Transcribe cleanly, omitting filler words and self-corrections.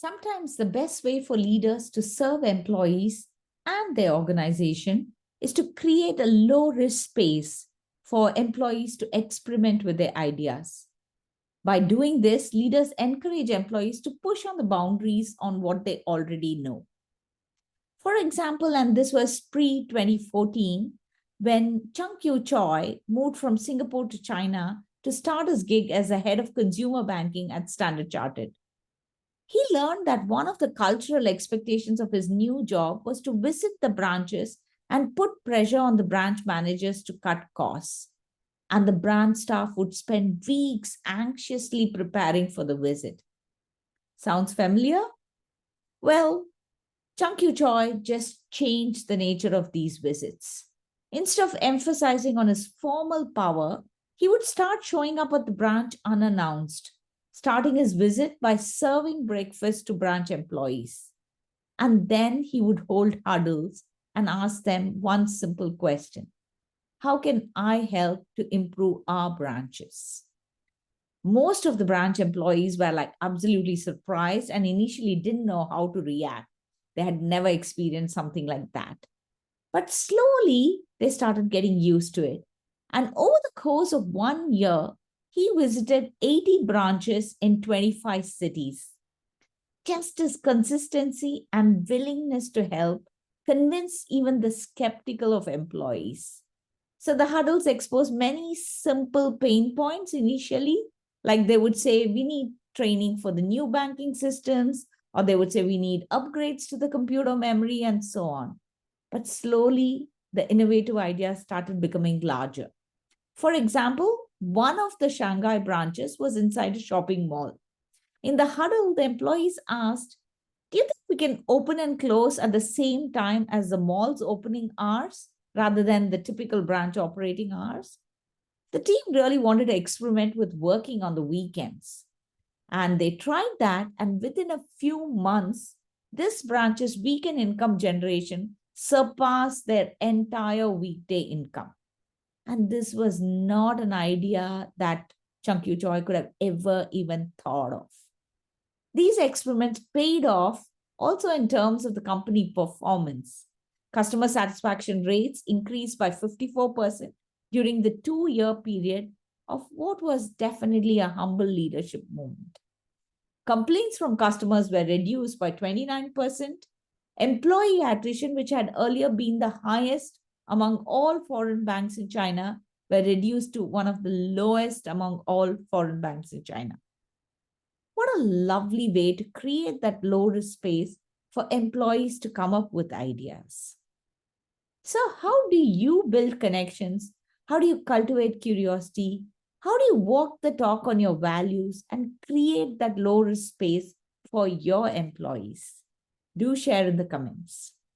Sometimes the best way for leaders to serve employees and their organization is to create a low risk space for employees to experiment with their ideas. By doing this, leaders encourage employees to push on the boundaries on what they already know. For example, and this was pre 2014, when Jungkiu Choi moved from Singapore to China to start his gig as a head of consumer banking at Standard Chartered. He learned that one of the cultural expectations of his new job was to visit the branches and put pressure on the branch managers to cut costs. And the branch staff would spend weeks anxiously preparing for the visit. Sounds familiar? Well, Chungkyu Choi just changed the nature of these visits. Instead of emphasizing on his formal power, he would start showing up at the branch unannounced, starting his visit by serving breakfast to branch employees. And then he would hold huddles and ask them one simple question: how can I help to improve our branches? Most of the branch employees were like absolutely surprised and initially didn't know how to react. They had never experienced something like that. But slowly they started getting used to it. And over the course of 1 year, he visited 80 branches in 25 cities. Just his consistency and willingness to help convinced even the skeptical of employees. So the huddles exposed many simple pain points initially, like they would say, we need training for the new banking systems, or they would say, we need upgrades to the computer memory, and so on. But slowly, the innovative ideas started becoming larger. For example, one of the Shanghai branches was inside a shopping mall. In the huddle, the employees asked, do you think we can open and close at the same time as the mall's opening hours rather than the typical branch operating hours? The team really wanted to experiment with working on the weekends. And they tried that, and within a few months, this branch's weekend income generation surpassed their entire weekday income. And this was not an idea that Chungkyu Choi could have ever even thought of. These experiments paid off also in terms of the company performance. Customer satisfaction rates increased by 54% during the 2 year period of what was definitely a humble leadership moment. Complaints from customers were reduced by 29%. Employee attrition, which had earlier been the highest among all foreign banks in China, were reduced to one of the lowest among all foreign banks in China. What a lovely way to create that low risk space for employees to come up with ideas. So, how do you build connections? How do you cultivate curiosity? How do you walk the talk on your values and create that low risk space for your employees? Do share in the comments.